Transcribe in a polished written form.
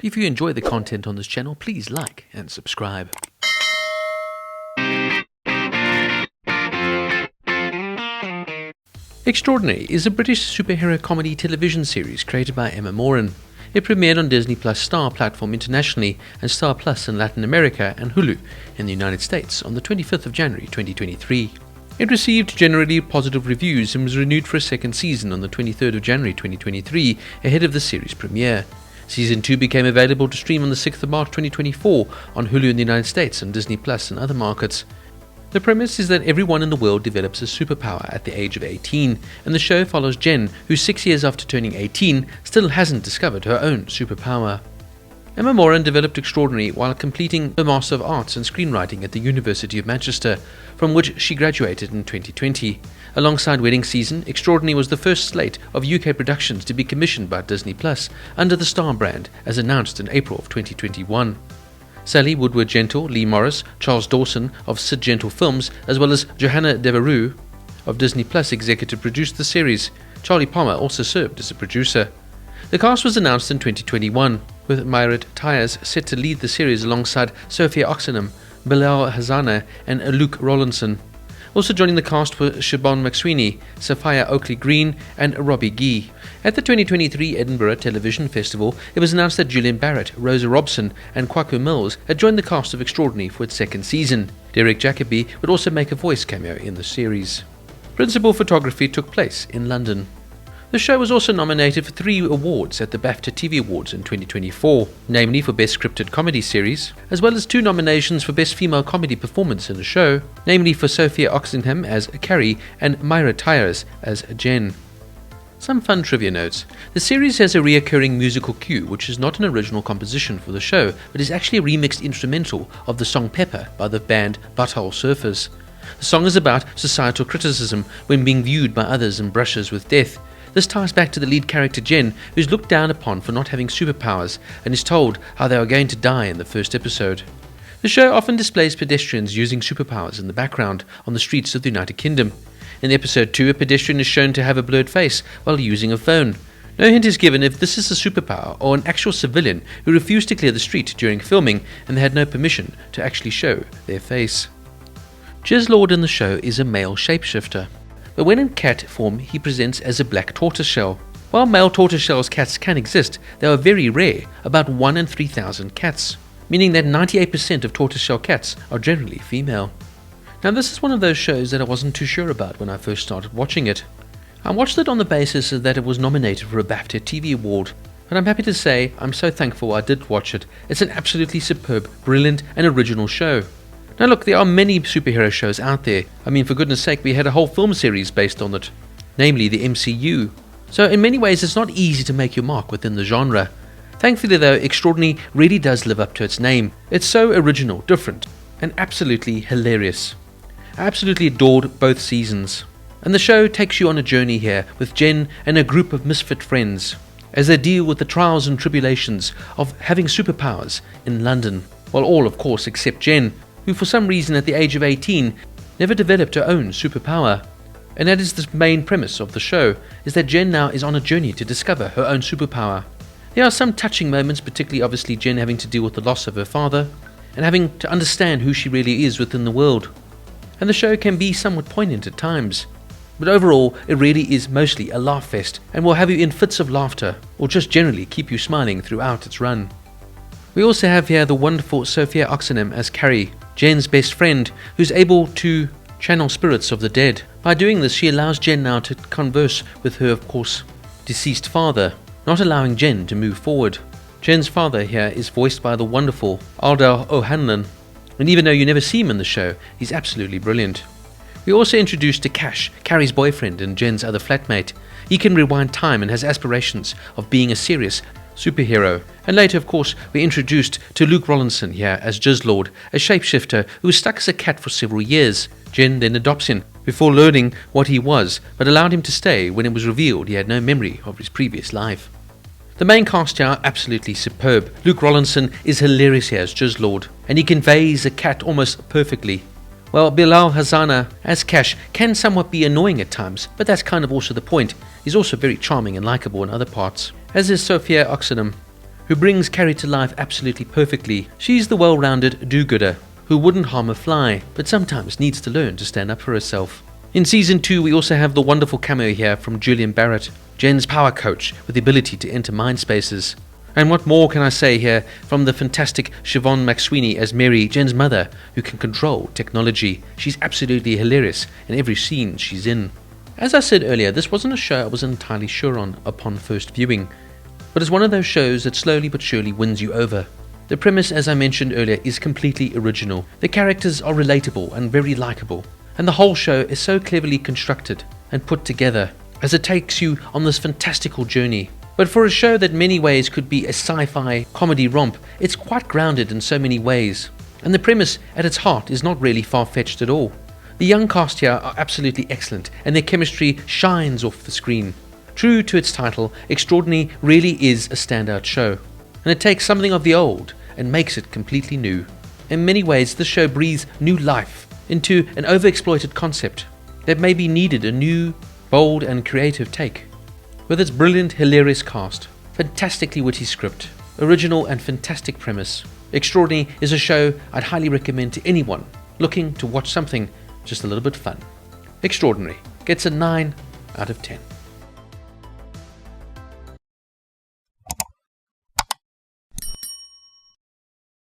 If you enjoy the content on this channel, please like and subscribe. Extraordinary is a British superhero comedy television series created by Emma Moran. It premiered on Disney Plus Star platform internationally and Star Plus in Latin America and Hulu in the United States on the 25th of January 2023. It received generally positive reviews and was renewed for a second season on the 23rd of January 2023 ahead of the series premiere. Season 2 became available to stream on the 6th of March 2024 on Hulu in the United States and Disney Plus and other markets. The premise is that everyone in the world develops a superpower at the age of 18, and the show follows Jen, who 6 years after turning 18 still hasn't discovered her own superpower. Emma Moran developed Extraordinary while completing a Master of Arts in Screenwriting at the University of Manchester, from which she graduated in 2020. Alongside Wedding Season, Extraordinary was the first slate of UK productions to be commissioned by Disney Plus under the Star brand, as announced in April of 2021. Sally Woodward-Gentle, Lee Morris, Charles Dawson of Sid Gentle Films, as well as Johanna Devereux of Disney Plus executive produced the series. Charlie Palmer also served as a producer. The cast was announced in 2021, with Myrat Tyers set to lead the series alongside Sophia Oxenham, Bilal Hazana and Luke Rollinson. Also joining the cast were Siobhan McSweeney, Sophia Oakley-Green and Robbie Gee. At the 2023 Edinburgh Television Festival, it was announced that Julian Barrett, Rosa Robson and Kwaku Mills had joined the cast of Extraordinary for its second season. Derek Jacobi would also make a voice cameo in the series. Principal photography took place in London. The show was also nominated for 3 awards at the BAFTA TV Awards in 2024, namely for Best Scripted Comedy Series, as well as 2 nominations for Best Female Comedy Performance in a Show, namely for Sophia Oxenham as Carrie and Myra Tyers as Jen. Some fun trivia notes. The series has a reoccurring musical cue, which is not an original composition for the show, but is actually a remixed instrumental of the song Pepper by the band Butthole Surfers. The song is about societal criticism when being viewed by others and brushes with death. This ties back to the lead character Jen, who is looked down upon for not having superpowers and is told how they are going to die in the first episode. The show often displays pedestrians using superpowers in the background on the streets of the United Kingdom. In episode 2, a pedestrian is shown to have a blurred face while using a phone. No hint is given if this is a superpower or an actual civilian who refused to clear the street during filming and they had no permission to actually show their face. Jizzlord in the show is a male shapeshifter, but when in cat form he presents as a black tortoiseshell. While male tortoiseshells cats can exist, they are very rare, about 1 in 3,000 cats, meaning that 98% of tortoiseshell cats are generally female. Now this is one of those shows that I wasn't too sure about when I first started watching it. I watched it on the basis that it was nominated for a BAFTA TV award, but I'm happy to say I'm so thankful I did watch it. It's an absolutely superb, brilliant and original show. Now look, there are many superhero shows out there. I mean, for goodness sake, we had a whole film series based on it, namely the MCU. So in many ways it's not easy to make your mark within the genre. Thankfully though, Extraordinary really does live up to its name. It's so original, different and absolutely hilarious. I absolutely adored both seasons. And the show takes you on a journey here with Jen and a group of misfit friends as they deal with the trials and tribulations of having superpowers in London. Well, all of course except Jen, who for some reason at the age of 18 never developed her own superpower. And that is the main premise of the show, is that Jen now is on a journey to discover her own superpower. There are some touching moments, particularly obviously Jen having to deal with the loss of her father and having to understand who she really is within the world. And the show can be somewhat poignant at times, but overall it really is mostly a laugh fest and will have you in fits of laughter or just generally keep you smiling throughout its run. We also have here the wonderful Sophia Oxenham as Carrie, Jen's best friend, who's able to channel spirits of the dead. By doing this, she allows Jen now to converse with her, of course, deceased father, not allowing Jen to move forward. Jen's father here is voiced by the wonderful Aldal O'Hanlon, and even though you never see him in the show, he's absolutely brilliant. We also introduced to Cash, Carrie's boyfriend and Jen's other flatmate. He can rewind time and has aspirations of being a serious superhero. And later, of course, we're introduced to Luke Rollinson here as Jizzlord, a shapeshifter who was stuck as a cat for several years. Jen then adopts him before learning what he was, but allowed him to stay when it was revealed he had no memory of his previous life. The main cast here are absolutely superb. Luke Rollinson is hilarious here as Jizzlord, and he conveys a cat almost perfectly. Well, Bilal Hazana as Cash can somewhat be annoying at times, but that's kind of also the point. He's also very charming and likable in other parts, as is Sophia Oxenham. who brings Carrie to life absolutely perfectly. She's the well-rounded do-gooder who wouldn't harm a fly, but sometimes needs to learn to stand up for herself. In Season 2, we also have the wonderful cameo here from Julian Barrett, Jen's power coach with the ability to enter mind spaces. And what more can I say here from the fantastic Siobhan McSweeney as Mary, Jen's mother, who can control technology. She's absolutely hilarious in every scene she's in. As I said earlier, this wasn't a show I was entirely sure on upon first viewing, but it's one of those shows that slowly but surely wins you over. The premise, as I mentioned earlier, is completely original. The characters are relatable and very likable, and the whole show is so cleverly constructed and put together as it takes you on this fantastical journey. But for a show that in many ways could be a sci-fi comedy romp, it's quite grounded in so many ways, and the premise at its heart is not really far-fetched at all. The young cast here are absolutely excellent, and their chemistry shines off the screen. True to its title, Extraordinary really is a standout show, and it takes something of the old and makes it completely new. In many ways, this show breathes new life into an overexploited concept that maybe needed a new, bold and creative take. With its brilliant, hilarious cast, fantastically witty script, original and fantastic premise, Extraordinary is a show I'd highly recommend to anyone looking to watch something just a little bit fun. Extraordinary gets a 9 out of 10.